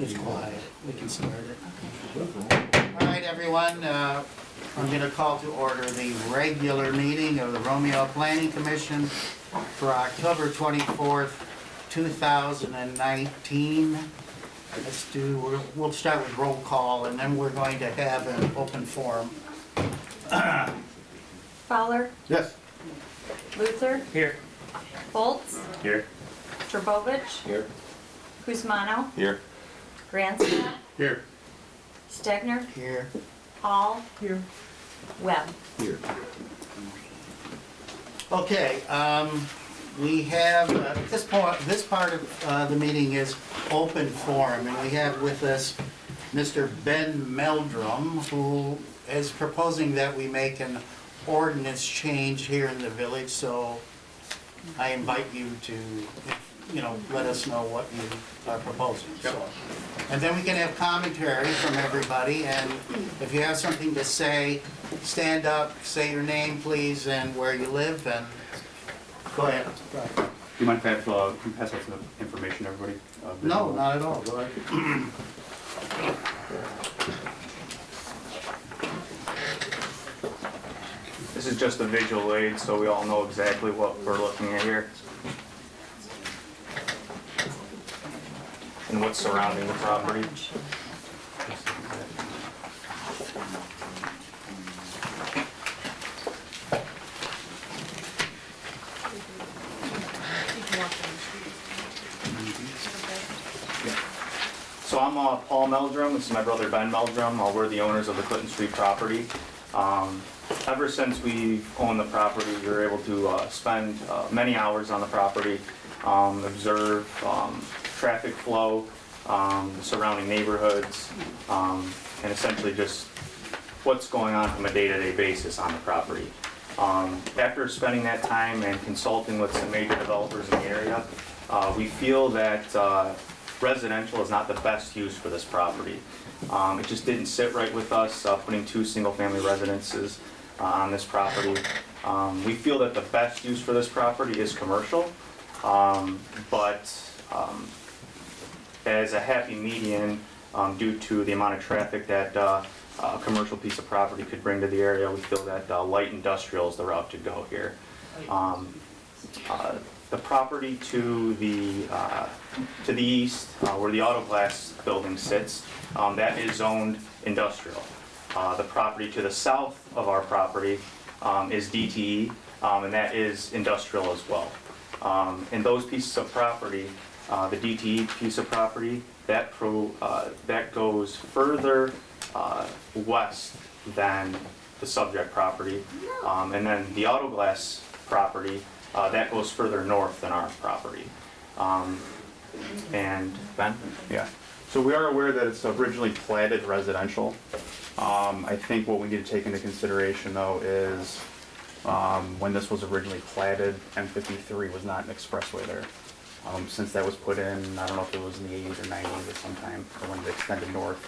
It's quiet. We can start it. All right, everyone. I'm going to call to order the regular meeting of the Romeo Planning Commission for October 24th, 2019. We'll start with roll call, and then we're going to have an open forum. Fowler, Yes. Luther, Here. Foltz, Here. Trbovic, Here. Kuzmano, Here. Grandstaff, Here. Stegner, Here. Hall, Here. Webb. Here. Okay, we have, this part of the meeting is open forum, and we have with us Mr. Ben Meldrum, who is proposing that we make an ordinance change here in the village, so I invite you to, let us know what you are proposing. Yep. So, and then we can have commentary from everybody, and if you have something to say, stand up, say your name, please, and where you live, and go ahead. Do you mind if I pass out some information to everybody? No, not at all. Go ahead. This is just a visual aid, so we all know exactly what we're looking at here. And what's surrounding the property. So I'm Paul Meldrum, this is my brother Ben Meldrum. We're the owners of the Clinton Street property. Ever since we've owned the property, we were able to spend many hours on the property, observe traffic flow, the surrounding neighborhoods, and essentially just what's going on from a day-to-day basis on the property. After spending that time and consulting with some major developers in the area, we feel that residential is not the best use for this property. It just didn't sit right with us, putting two single-family residences on this property. We feel that the best use for this property is commercial, but as a happy median, due to the amount of traffic that a commercial piece of property could bring to the area, we feel that light industrial is the route to go here. The property to the east, where the auto glass building sits, that is zoned industrial. The property to the south of our property is DTE, and that is industrial as well. And those pieces of property, the DTE piece of property, that goes further west than the subject property, and then the auto glass property, that goes further north than our property. And Ben? Yeah, so we are aware that it's originally platted residential. I think what we need to take into consideration though is when this was originally platted, M53 was not an expressway there. Since that was put in, I don't know if it was in the 80s or 90s or sometime, or when it extended north,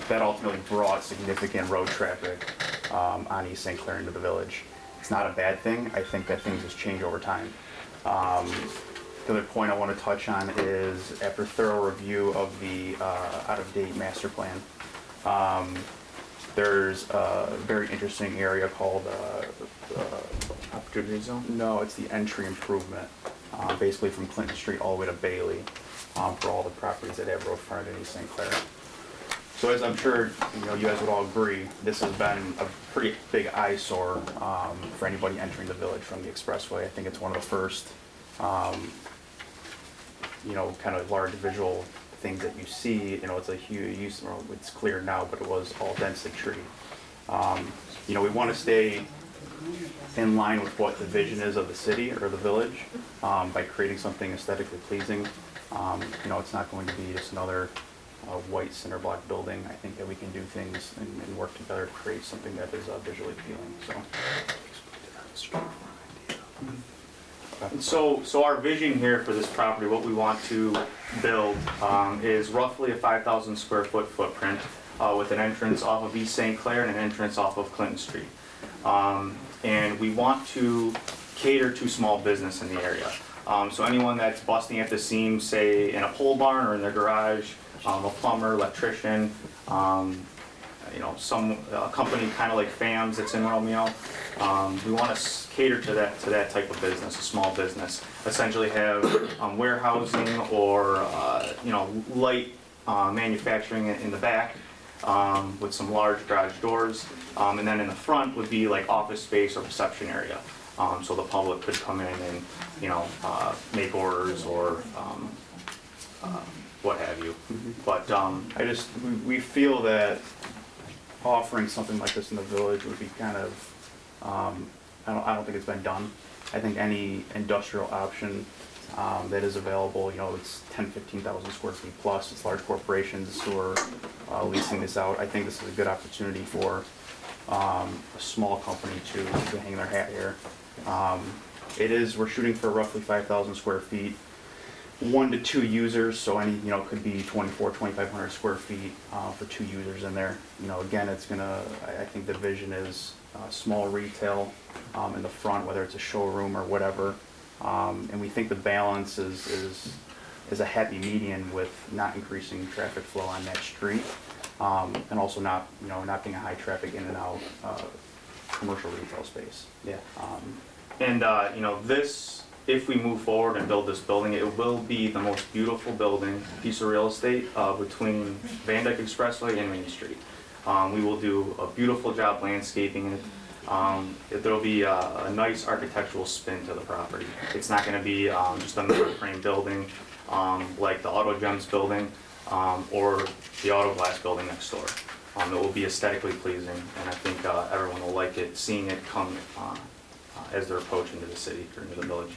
that ultimately brought significant road traffic on East St. Clair into the village. It's not a bad thing. I think that things just change over time. The other point I want to touch on is after thorough review of the out-of-date master plan, there's a very interesting area called Opportunity zone? no, it's the entry improvement, basically from Clinton Street all the way to Bailey, for all the properties that have road frontage in East St. Clair. So as I'm sure you guys would all agree, this has been a pretty big eyesore for anybody entering the village from the expressway. I think it's one of the first, kind of large visual things that you see. It's a huge, it's clear now, but it was all densely treed. We want to stay in line with what the vision is of the city or the village by creating something aesthetically pleasing. It's not going to be just another white cinder block building. I think that we can do things and work together to create something that is visually appealing. So our vision here for this property, what we want to build is roughly a 5,000 square foot footprint with an entrance off of East St. Clair and an entrance off of Clinton Street. And we want to cater to small business in the area. So anyone that's busting at the seams, say in a pole barn or in their garage, a plumber, electrician, a company kind of like FAMS that's in Romeo. We want to cater to that type of business, a small business. Essentially have warehousing or light manufacturing in the back with some large garage doors, and then in the front would be like office space or reception area. So the public could come in and make orders or what have you. But we feel that offering something like this in the village would be kind of, I don't think it's been done. I think any industrial option that is available, it's 10, 15,000 square feet plus, it's large corporations who are leasing this out. I think this is a good opportunity for a small company to hang their hat here. We're shooting for roughly 5,000 square feet. 1 to 2 users, so any, could be 2,500 square feet for 2 users in there. Again, I think the vision is small retail in the front, whether it's a showroom or whatever. And we think the balance is a happy median with not increasing traffic flow on that street, and also not being a high traffic in and out commercial retail space. yeah. This, if we move forward and build this building, it will be the most beautiful building, piece of real estate between Van Dyke Expressway and Main Street. We will do a beautiful job landscaping it. There'll be a nice architectural spin to the property. It's not going to be just a metal frame building like the Auto Gems building or the Auto Glass building next door. It will be aesthetically pleasing, and I think everyone will like it, seeing it come as they're approaching to the city or into the village.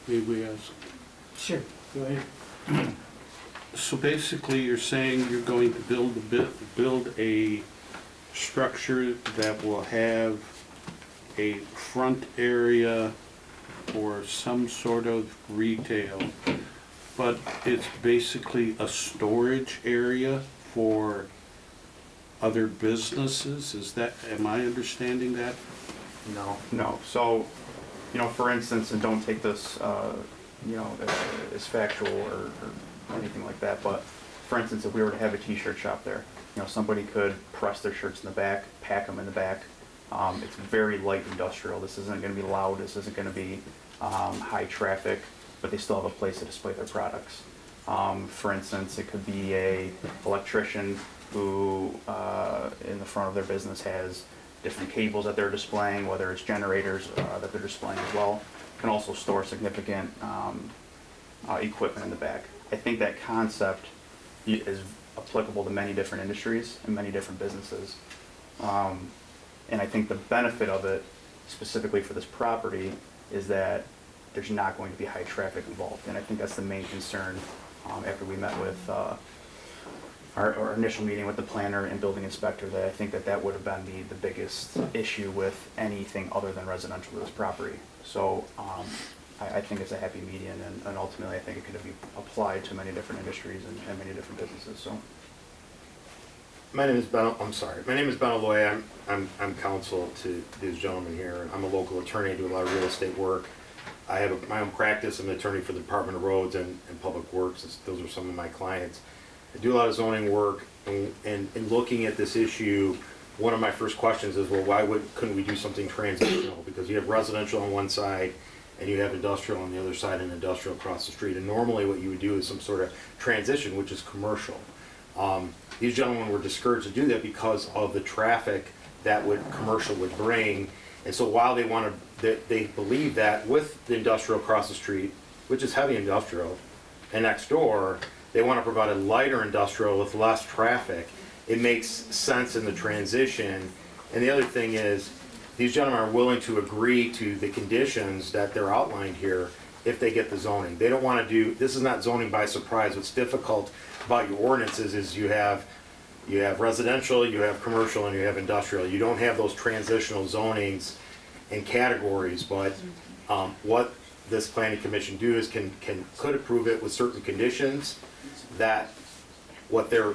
May we ask? Sure, go ahead. So basically, you're saying you're going to build a structure that will have a front area for some sort of retail, but it's basically a storage area for other businesses? Am I understanding that? No. So, for instance, and don't take this, as factual or anything like that, but for instance, if we were to have a t-shirt shop there, somebody could press their shirts in the back, pack them in the back. It's very light industrial. This isn't going to be loud. This isn't going to be high traffic, but they still have a place to display their products. For instance, it could be a electrician who in the front of their business has different cables that they're displaying, whether it's generators that they're displaying as well. Can also store significant equipment in the back. I think that concept is applicable to many different industries and many different businesses. And I think the benefit of it, specifically for this property, is that there's not going to be high traffic involved. And I think that's the main concern after we met with our initial meeting with the planner and building inspector, that I think that would have been the biggest issue with anything other than residential to this property. So I think it's a happy median, and ultimately I think it could be applied to many different industries and many different businesses. So. My name is Ben. I'm sorry. My name is Ben Aloy. I'm counsel to these gentlemen here. I'm a local attorney. I do a lot of real estate work. I have my own practice. I'm an attorney for the Department of Roads and Public Works. Those are some of my clients. I do a lot of zoning work, and looking at this issue, one of my first questions is, well, why couldn't we do something transitional? Because you have residential on one side, and you have industrial on the other side, and industrial across the street. And normally what you would do is some sort of transition, which is commercial. These gentlemen were discouraged to do that because of the traffic that commercial would bring. And so while they believe that with the industrial across the street, which is heavy industrial, and next door, they want to provide a lighter industrial with less traffic, it makes sense in the transition. And the other thing is, these gentlemen are willing to agree to the conditions that they're outlined here if they get the zoning. They don't want to do, this is not zoning by surprise. What's difficult about your ordinances is you have residential, you have commercial, and you have industrial. You don't have those transitional zonings and categories, but what this planning commission do is could approve it with certain conditions, that what they're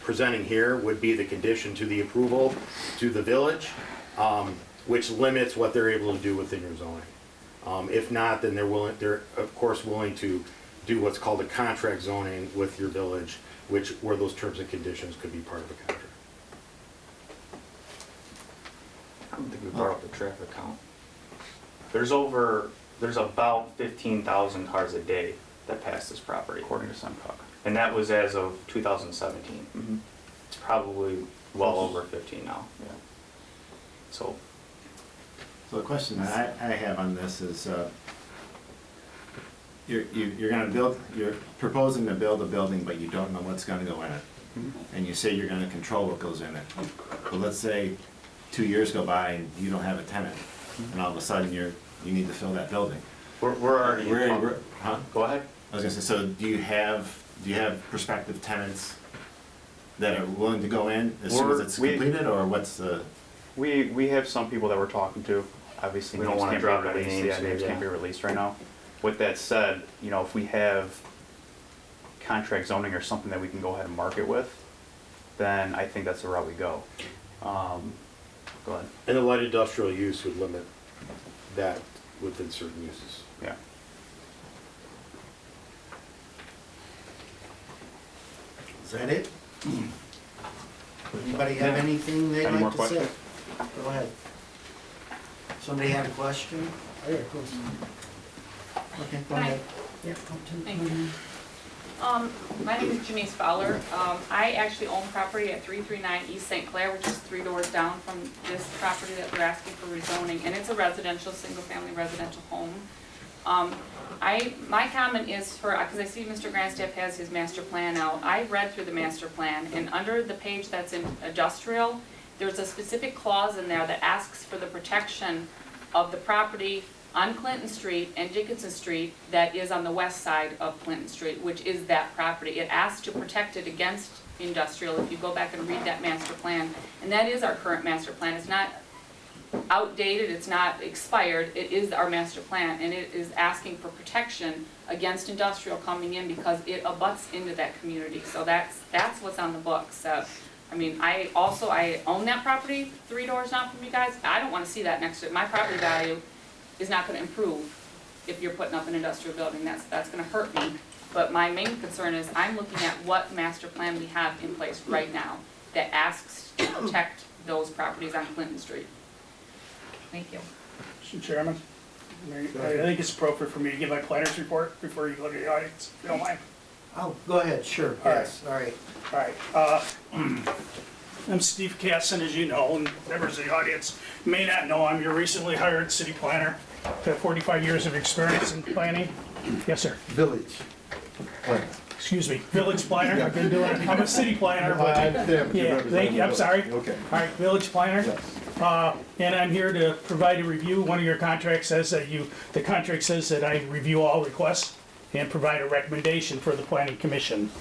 presenting here would be the condition to the approval to the village. which limits what they're able to do within your zoning. If not, then they're of course willing to do what's called a contract zoning with your village, where those terms and conditions could be part of the contract. I don't think we brought up the traffic count. There's about 15,000 cars a day that pass this property, According to SEMCOG. and that was as of 2017. Mhm. It's probably well over 15 now. Yeah. So, So the question that I have on this is, you're gonna build, you're proposing to build a building, but you don't know what's gonna go in it. And you say you're gonna control what goes in it. But let's say 2 years go by and you don't have a tenant, and all of a sudden you need to fill that building. we're already. Huh? Go ahead. I was gonna say, so do you have prospective tenants that are willing to go in as soon as it's completed, or what's the? We have some people that we're talking to. Obviously, We don't names wanna can't be drop any released. names Yeah, here, names can't yeah. be released right now. With that said, you know, if we have contract zoning or something that we can go ahead and market with, then I think that's the route we go. Go ahead. And the light industrial use would limit that within certain uses. Yeah. Is that it? Anybody have anything they'd Any more like to say? questions? Go ahead. Somebody had a question? I got a question. Okay, go Hi. ahead. Yeah, come to. Thank you. My name is Janice Fowler. I actually own property at 339 East St. Clair, which is 3 doors down from this property that we're asking for rezoning, and it's a residential, single-family residential home. My comment is because I see Mr. Grandstaff has his master plan out. I read through the master plan, and under the page that's in industrial, there's a specific clause in there that asks for the protection of the property on Clinton Street and Dickinson Street that is on the west side of Clinton Street, which is that property. It asks to protect it against industrial, if you go back and read that master plan. And that is our current master plan. It's not outdated, it's not expired, it is our master plan, and it is asking for protection against industrial coming in because it abuts into that community. So that's what's on the books. So, I mean, I own that property 3 doors down from you guys. I don't want to see that next to it. My property value is not going to improve if you're putting up an industrial building. That's going to hurt me. But my main concern is I'm looking at what master plan we have in place right now that asks to protect those properties on Clinton Street. Thank you. Mr. Chairman, I think it's appropriate for me to give my planner's report before you go to the audience, if you don't mind. Oh, go ahead, sure, All right. yes, all right. All right. I'm Steve Casson, as you know, and members of the audience may not know, I'm your recently hired city planner. I have 45 years of experience in planning. Yes, sir. Village. Excuse me, village planner. I've been doing it. I'm a city planner, but yeah, thank you. I'm sorry. Okay. All right, village planner. And I'm here to provide a review. One of your contracts says that the contract says that I review all requests and provide a recommendation for the planning commission.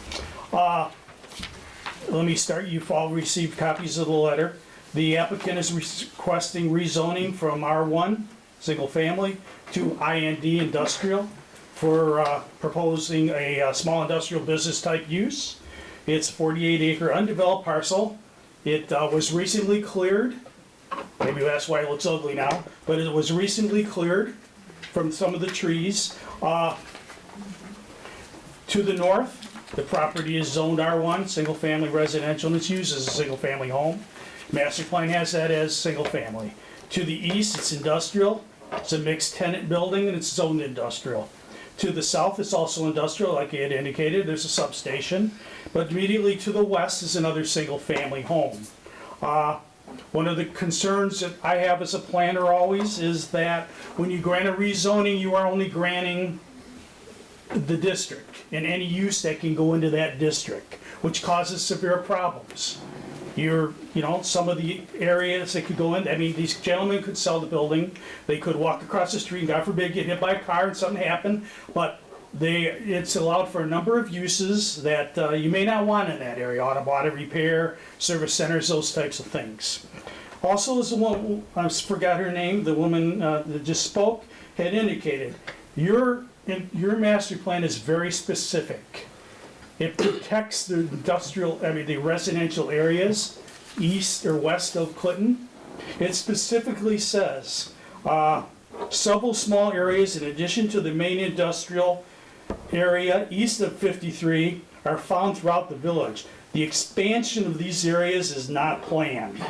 Let me start, you've all received copies of the letter. The applicant is requesting rezoning from R1, single family, to IND industrial for proposing a small industrial business type use. It's a 48-acre undeveloped parcel. It was recently cleared. Maybe that's why it looks ugly now, but it was recently cleared from some of the trees. To the north, the property is zoned R1, single-family residential, and it's used as a single-family home. Master plan has that as single-family. To the east, it's industrial. It's a mixed-tenant building, and it's zoned industrial. To the south, it's also industrial, like I had indicated. There's a substation. But immediately to the west is another single-family home. One of the concerns that I have as a planner always is that when you grant a rezoning, you are only granting the district and any use that can go into that district, which causes severe problems. Some of the areas that could go in, I mean, these gentlemen could sell the building, they could walk across the street and God forbid get hit by a car and something happened, but it's allowed for a number of uses that you may not want in that area, auto body repair, service centers, those types of things. Also, as the one, I forgot her name, the woman that just spoke, had indicated, your master plan is very specific. It protects the the residential areas east or west of Clinton, It specifically says, several small areas in addition to the main industrial area east of 53 are found throughout the village. The expansion of these areas is not planned.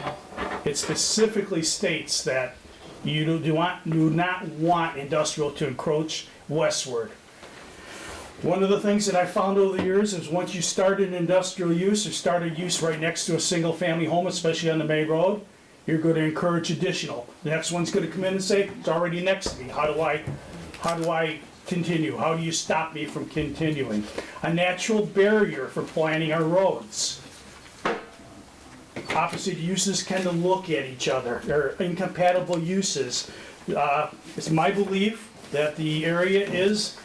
It specifically states that you do not want industrial to encroach westward. One of the things that I found over the years is once you start an industrial use or start a use right next to a single family home, especially on the main road, you're going to encourage additional. The next one's going to come in and say, it's already next to me. How do I continue? How do you stop me from continuing? A natural barrier for planning our roads. Opposite uses tend to look at each other. They're incompatible uses. It's my belief that the area is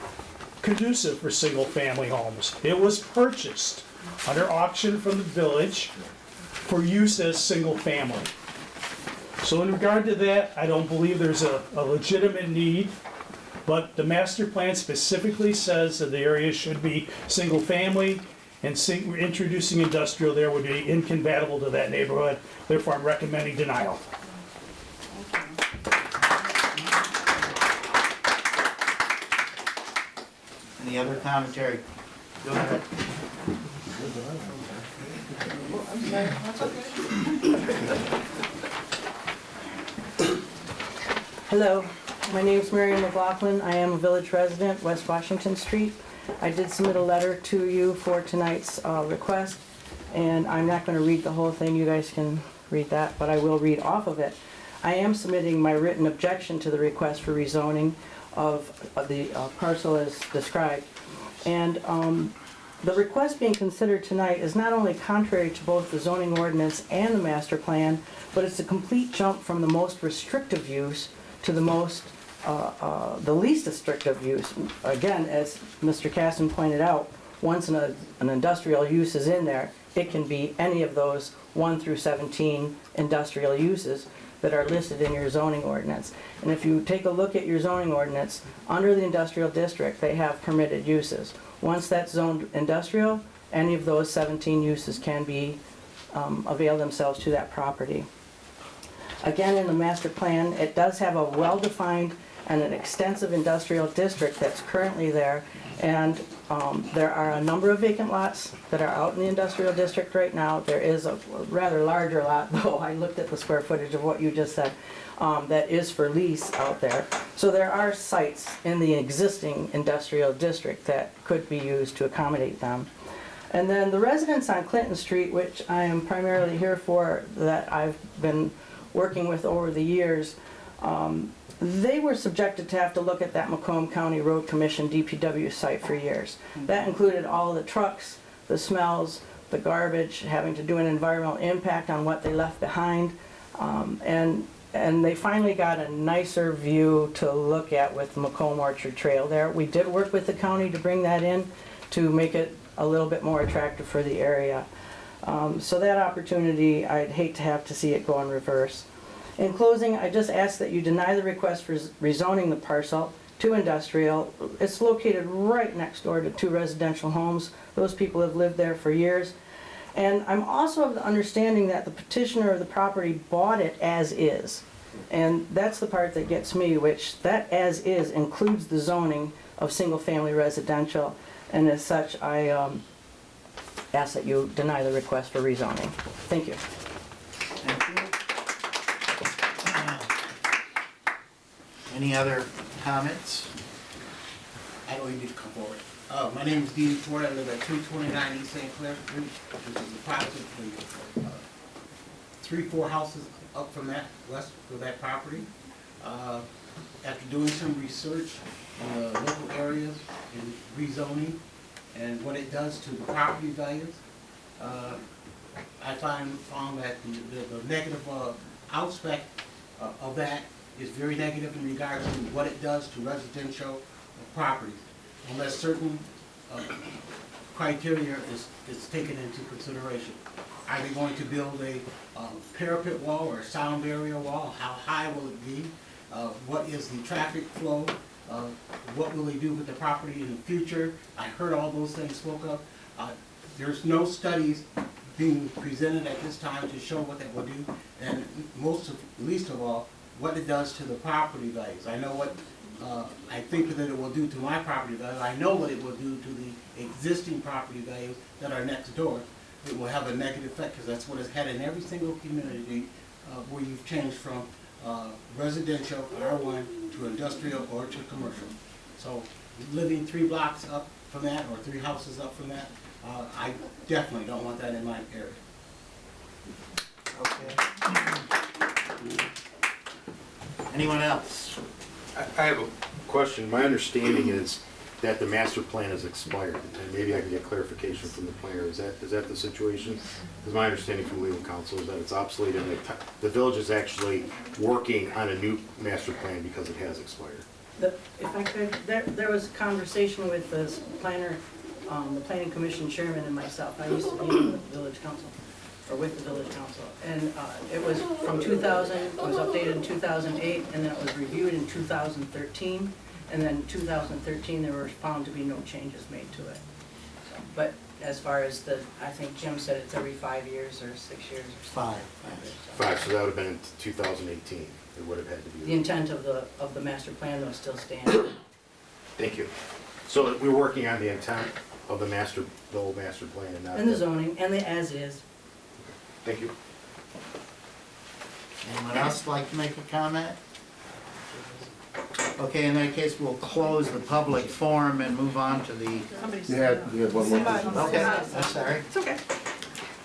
conducive for single-family homes. It was purchased under auction from the village for use as single-family. So in regard to that, I don't believe there's a legitimate need, but the master plan specifically says that the area should be single-family, and introducing industrial there would be incompatible to that neighborhood. Therefore, I'm recommending denial. Any other commentary? Go ahead. Hello, my name is Mary McLaughlin. I am a village resident, West Washington Street. I did submit a letter to you for tonight's request, and I'm not going to read the whole thing. You guys can read that, but I will read off of it. I am submitting my written objection to the request for rezoning of the parcel as described. And the request being considered tonight is not only contrary to both the zoning ordinance and the master plan, but it's a complete jump from the most restrictive use to the least restrictive use. Again, as Mr. Casson pointed out, once an industrial use is in there, it can be any of those 1 through 17 industrial uses that are listed in your zoning ordinance. And if you take a look at your zoning ordinance, under the industrial district, they have permitted uses. Once that's zoned industrial, any of those 17 uses can be avail themselves to that property. Again, in the master plan, it does have a well-defined and an extensive industrial district that's currently there. And there are a number of vacant lots that are out in the industrial district right now. There is a rather larger lot, though I looked at the square footage of what you just said, that is for lease out there. So there are sites in the existing industrial district that could be used to accommodate them. And then the residents on Clinton Street, which I am primarily here for, that I've been working with over the years, they were subjected to have to look at that Macomb County Road Commission DPW site for years. That included all the trucks, the smells, the garbage, having to do an environmental impact on what they left behind. And they finally got a nicer view to look at with the Macomb Orchard Trail there. We did work with the county to bring that in to make it a little bit more attractive for the area. So that opportunity, I'd hate to have to see it go in reverse. In closing, I just ask that you deny the request for rezoning the parcel to industrial. It's located right next door to 2 residential homes. Those people have lived there for years. And I'm also of the understanding that the petitioner of the property bought it as is. And that's the part that gets me, which that as is includes the zoning of single-family residential. And as such, I ask that you deny the request for rezoning. Thank you. Thank you. Any other comments? I don't even need to come forward. My name is Dean Ford. I live at 229 East St. Clair Street, which is approximately 3-4 houses up from that, west of that property. After doing some research on the local areas and rezoning and what it does to the property values, I found that the negative aspect of that is very negative in regards to what it does to residential properties, unless certain criteria is taken into consideration. Are they going to build a parapet wall or a sound barrier wall? How high will it be? What is the traffic flow? What will they do with the property in the future? I heard all those things spoke of. There's no studies being presented at this time to show what that will do, and least of all, what it does to the property values. I know what, I think that it will do to my property value. I know what it will do to the existing property values that are next door. It will have a negative effect, because that's what it's had in every single community where you've changed from residential, R1, to industrial or to commercial. So living 3 blocks up from that, or 3 houses up from that, I definitely don't want that in my area. Okay. Anyone else? I have a question. My understanding is that the master plan is expired, and maybe I can get clarification from the planner. Is that the situation? Because my understanding from legal counsel is that it's obsolete, and the village is actually working on a new master plan because it has expired. If I could, there was a conversation with the planner, the planning commission chairman and myself. I used to be in the village council, or with the village council. And it was from 2000, it was updated in 2008, and then it was reviewed in 2013. And then 2013, there were found to be no changes made to it. So, but as far as I think Jim said it's every 5 years or 6 years or something. 5, so that would have been in 2018. It would have had to be. The intent of the master plan though still stands. Thank you. So we're working on the intent of the old master plan and not. And the zoning, and the as is. Thank you. Anyone else like to make a comment? Okay, in that case, we'll close the public forum and move on to the, You had one more. okay, I'm sorry. It's okay.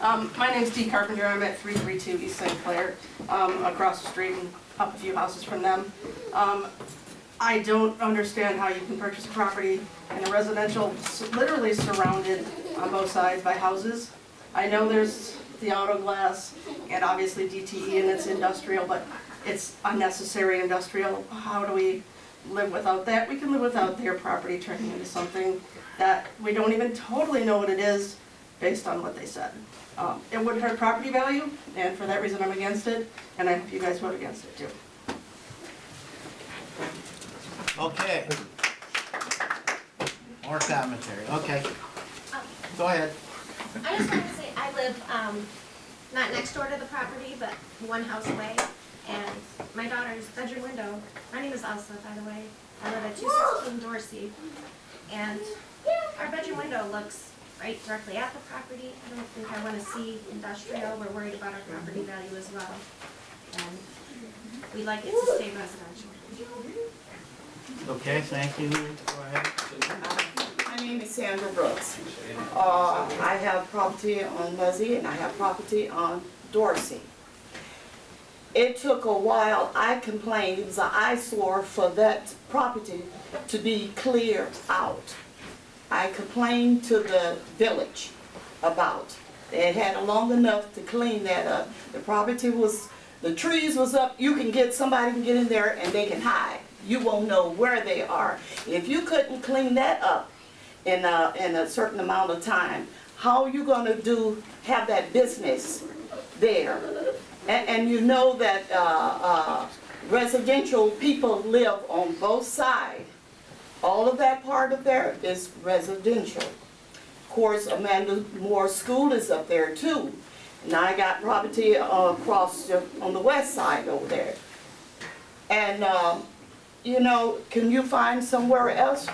My name's Dee Carpenter, I'm at 332 East St. Clair, across the street and up a few houses from them. I don't understand how you can purchase a property in a residential, literally surrounded on both sides by houses. I know there's the auto glass and obviously DTE and it's industrial, but it's unnecessary industrial. How do we live without that? We can live without their property turning into something that we don't even totally know what it is based on what they said. It would hurt property value, and for that reason I'm against it, and I hope you guys vote against it too. Okay. More commentary, okay. Go ahead. I just want to say, I live, not next door to the property, but 1 house away, and my daughter's bedroom window, my name is Elsa, by the way, I live at 216 Dorsey, and our bedroom window looks right directly at the property. I don't think I want to see industrial, we're worried about our property value as well, and we'd like it to stay residential. Okay, thank you. Go ahead. My name is Sandra Brooks. I have property on Muzzy and I have property on Dorsey. It took a while. I complained. It was an eyesore for that property to be cleared out. I complained to the village about. They had long enough to clean that up. The property was, the trees was up. Somebody can get in there and they can hide. You won't know where they are. If you couldn't clean that up in a certain amount of time, how are you going to have that business there? And you know that residential people live on both sides. All of that part of there is residential. Of course, Amanda Moore School is up there too. And I got property across on the west side over there. And you know, can you find somewhere else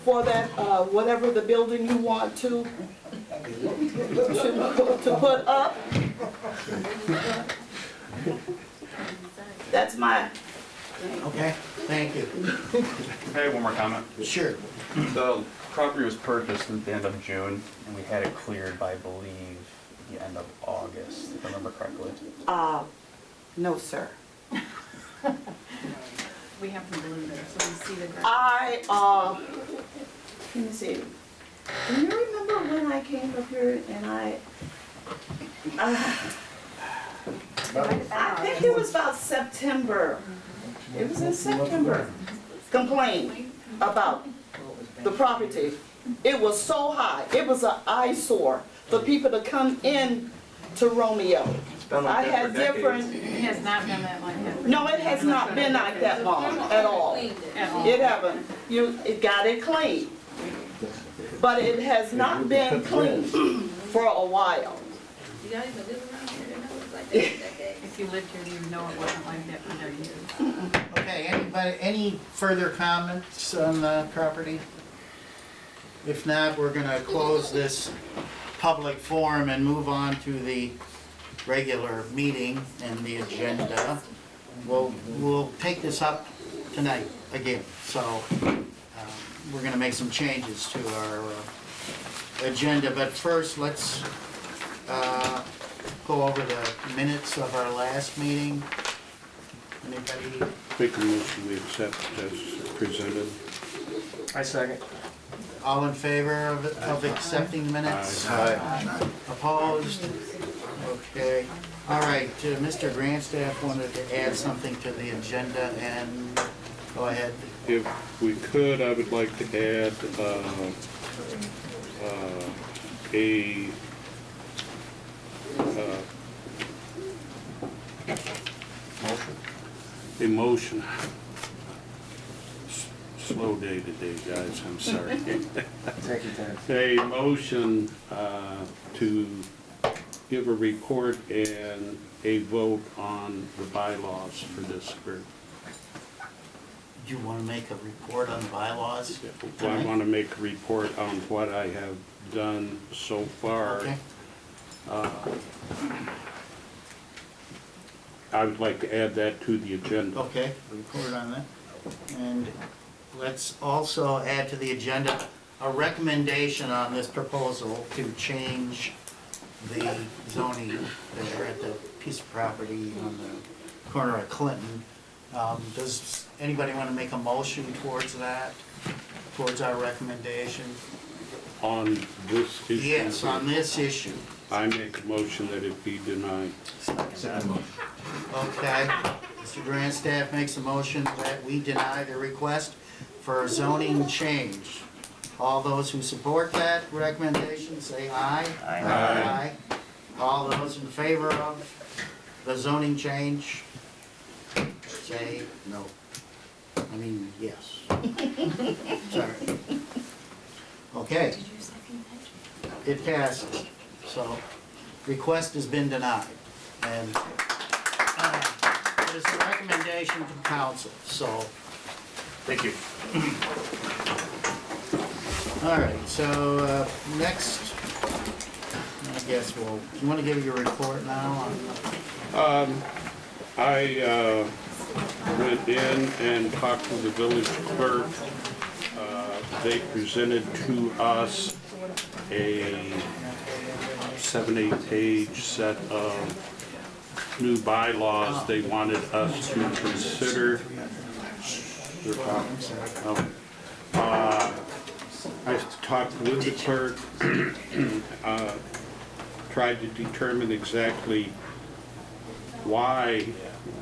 for that, whatever the building you want to put up? That's my thing. Okay, thank you. I have one more comment. Sure. The property was purchased at the end of June, and we had it cleared by, I believe, the end of August, if I remember correctly. No, sir. We have the blue there, so we see the grass. Let me see. Do you remember when I came up here and I think it was about September. It was in September. Complained about the property. It was so high. It was an eyesore for people to come in to Romeo. I had different. It has not been that like that. No, it has not been like that long at all. It haven't. It got it clean. But it has not been clean. for a while. If you lived here, you would know it wasn't like that for their years. Okay, anybody, any further comments on the property? If not, we're gonna close this public forum and move on to the regular meeting and the agenda. We'll take this up tonight again, so we're gonna make some changes to our agenda, but first, let's go over the minutes of our last meeting. Anybody? Make a motion we accept as presented. I second. All in favor of accepting the minutes? Aye. Opposed? Okay. All right, Mr. Grandstaff wanted to add something to the agenda, and go ahead. If we could, I would like to add a motion. Slow day today, guys, I'm sorry. Take your time. A motion to give a report and a vote on the bylaws for this group. Do you want to make a report on bylaws? I want to make a report on what I have done so far. Okay. I would like to add that to the agenda. Okay, report on that. And let's also add to the agenda a recommendation on this proposal to change the zoning there at the piece of property on the corner of Clinton. Does anybody want to make a motion towards that, towards our recommendation? On this issue? Yes, on this issue. I make a motion that it be denied. Second motion. Okay, Mr. Grandstaff makes a motion that we deny the request for a zoning change. All those who support that recommendation, say aye. Aye. Aye. All those in favor of the zoning change, say no. I mean, yes. Sorry. Okay. It passes. So, request has been denied. And it is a recommendation to council, so. Thank you. All right, so next, I guess you want to give your report now? I went in and talked to the village clerk. They presented to us a 7-8 page set of new bylaws they wanted us to consider. I talked with the clerk, tried to determine exactly why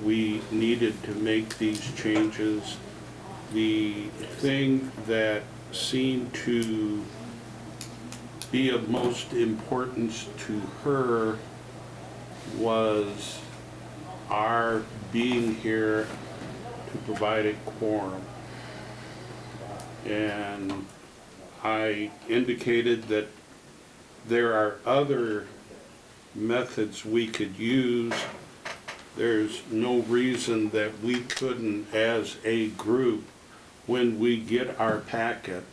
we needed to make these changes. The thing that seemed to be of most importance to her was our being here to provide a quorum. And I indicated that there are other methods we could use. There's no reason that we couldn't, as a group, when we get our packet,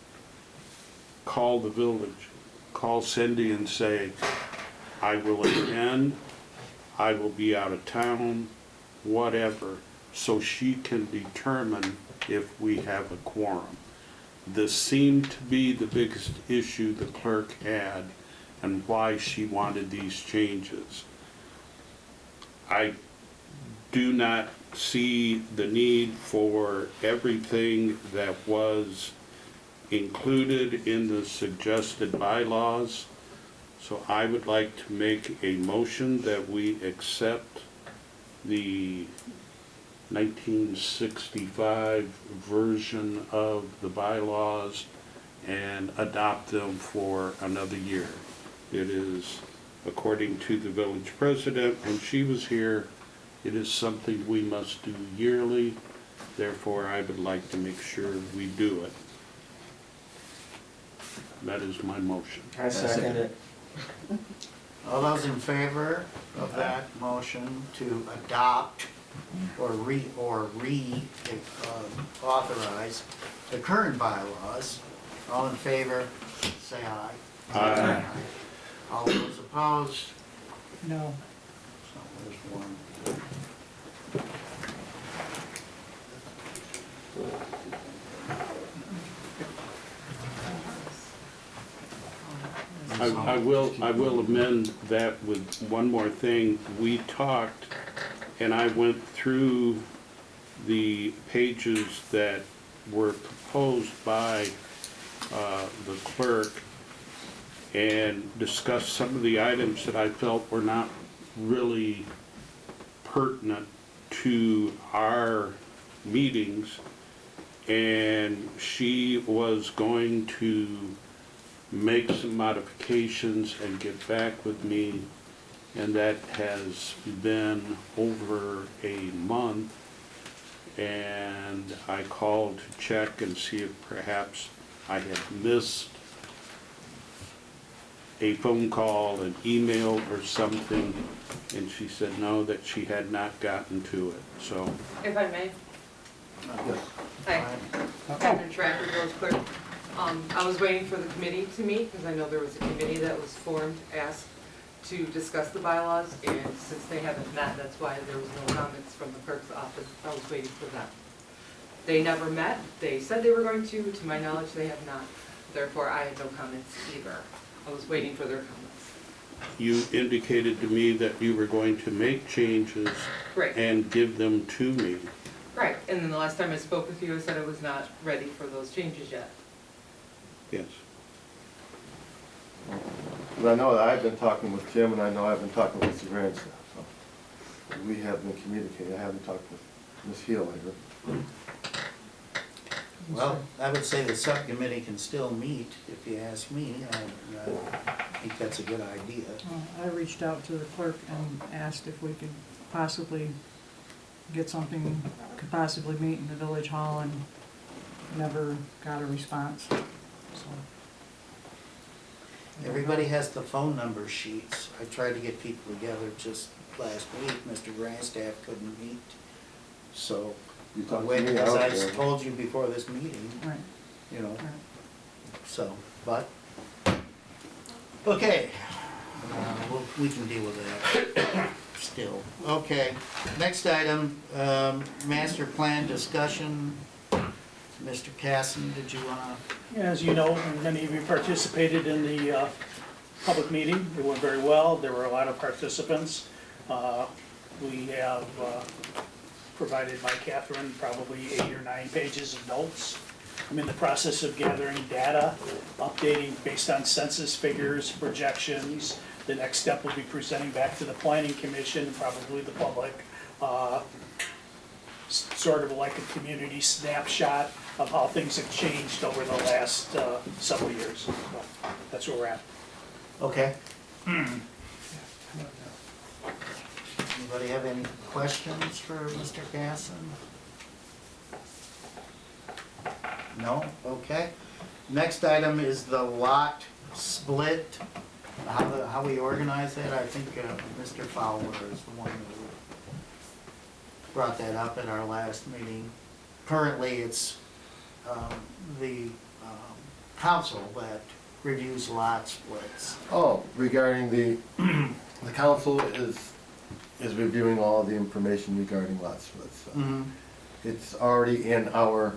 call the village, call Cindy and say, I will attend, I will be out of town, whatever, so she can determine if we have a quorum. This seemed to be the biggest issue the clerk had and why she wanted these changes. I do not see the need for everything that was included in the suggested bylaws, so I would like to make a motion that we accept the 1965 version of the bylaws and adopt them for another year. It is, according to the village president, when she was here, it is something we must do yearly. Therefore, I would like to make sure we do it. That is my motion. I second it. All those in favor of that motion to adopt or authorize the current bylaws, all in favor, say aye. Aye. All those opposed? No. So there's one. I will amend that with one more thing. We talked, and I went through the pages that were proposed by the clerk and discussed some of the items that I felt were not really pertinent to our meetings. And she was going to make some modifications and get back with me, and that has been over a month. And I called to check and see if perhaps I had missed a phone call, an email or something, and she said no, that she had not gotten to it, so. If I may. Hi, Catherine Tracker, Village Clerk. I was waiting for the committee to meet, because I know there was a committee that was formed, asked to discuss the bylaws, and since they haven't met, that's why there was no comments from the clerk's office. I was waiting for them. They never met. They said they were going to my knowledge, they have not. Therefore, I had no comments either. I was waiting for their comments. You indicated to me that you were going to make changes Right. and give them to me. Right, and then the last time I spoke with you, I said I was not ready for those changes yet. Yes. But I know that I've been talking with Jim, and I know I've been talking with Mr. Grandstaff, so we have been communicating. I haven't talked with Ms. Heel, I heard. Well, I would say the subcommittee can still meet, if you ask me. I think that's a good idea. I reached out to the clerk and asked if we could possibly get something, could possibly meet in the village hall, and never got a response, so. Everybody has the phone number sheets. I tried to get people together just last week. Mr. Grandstaff couldn't meet. So, You talked to wait, me, as I was there. told you before this meeting, Right, you know, right. so, but, okay. We can deal with that still. Okay, next item, master plan discussion. Mr. Casson, did you wanna? As you know, many of you participated in the public meeting. It went very well. There were a lot of participants. We have provided by Catherine probably 8 or 9 pages of notes. I'm in the process of gathering data, updating based on census figures, projections. The next step will be presenting back to the planning commission, probably the public, sort of like a community snapshot of how things have changed over the last several years. So that's where we're at. Okay. Anybody have any questions for Mr. Casson? No? Okay. Next item is the lot split. How we organize that, I think Mr. Fowler is the one who brought that up at our last meeting. Currently, it's the council that reviews lot splits. Oh, regarding the council is reviewing all the information regarding lot splits. So Mm-hmm. it's already in our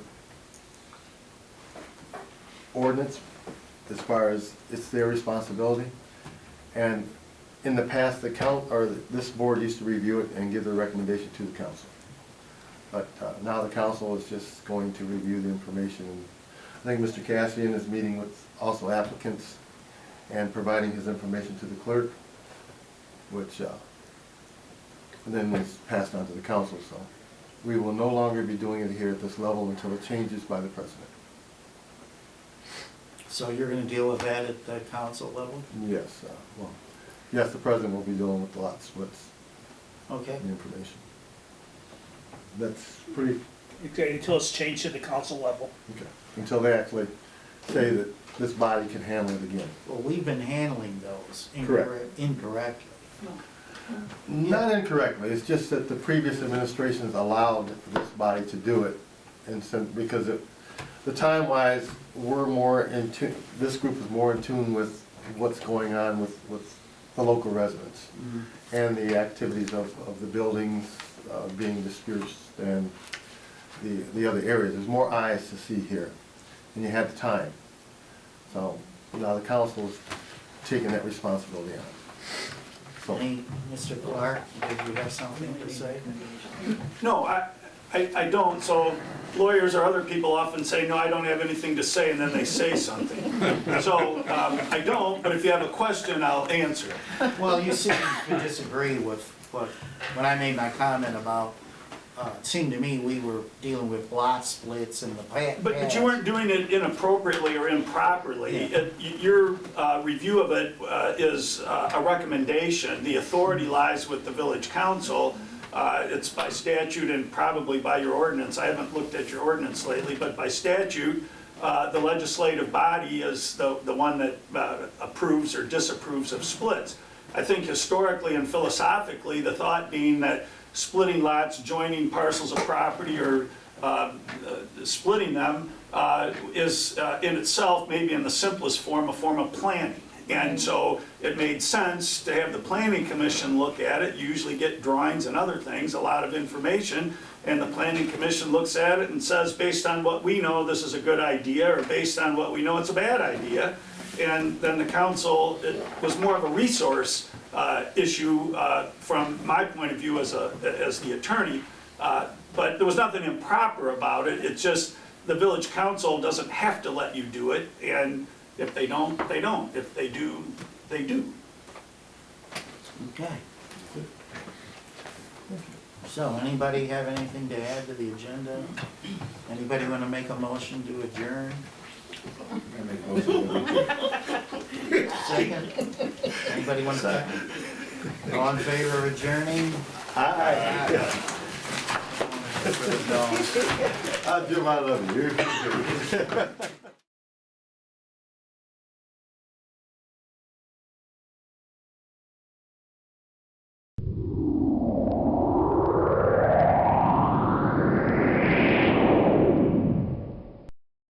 ordinance as far as it's their responsibility. And in the past, this board used to review it and give the recommendation to the council. But now the council is just going to review the information. And I think Mr. Cassian is meeting with also applicants and providing his information to the clerk, which and then it's passed on to the council. So we will no longer be doing it here at this level until it changes by the president. So you're gonna deal with that at the council level? Yes, yes, the president will be dealing with the lot splits, Okay. the information. That's pretty, Until it's changed to the council level. okay, until they actually say that this body can handle it again. Well, we've been handling those Correct. incorrectly. Not incorrectly, it's just that the previous administrations allowed this body to do it, and so, because the time-wise, we're more in tune, this group is more in tune with what's going on with the local residents, and the activities of the buildings being dispersed, and the other areas. There's more eyes to see here, and you had the time. So, now the council's taking that responsibility on. So, Any, Mr. Clark, did you have something to say? No, I don't, so lawyers or other people often say, no, I don't have anything to say, and then they say something. So, I don't, but if you have a question, I'll answer it. Well, you seem to disagree with when I made my comment about, it seemed to me we were dealing with lot splits and the past. But you weren't doing it inappropriately or improperly. Your review of it is a recommendation. The authority lies with the village council. It's by statute and probably by your ordinance. I haven't looked at your ordinance lately, but by statute, the legislative body is the one that approves or disapproves of splits. I think historically and philosophically, the thought being that splitting lots, joining parcels of property, or splitting them is in itself, maybe in the simplest form, a form of planning. And so it made sense to have the planning commission look at it, usually get drawings and other things, a lot of information, and the planning commission looks at it and says, based on what we know, this is a good idea, or based on what we know, it's a bad idea. And then the council, it was more of a resource issue from my point of view as the attorney, but there was nothing improper about it. It's just the village council doesn't have to let you do it, and if they don't, they don't. If they do, they do. Okay. So, anybody have anything to add to the agenda? Anybody want to make a motion to adjourn? I make a motion to adjourn. Second? Anybody want to second? All in favor of adjourning? Aye. For the dog. Jim, I love you.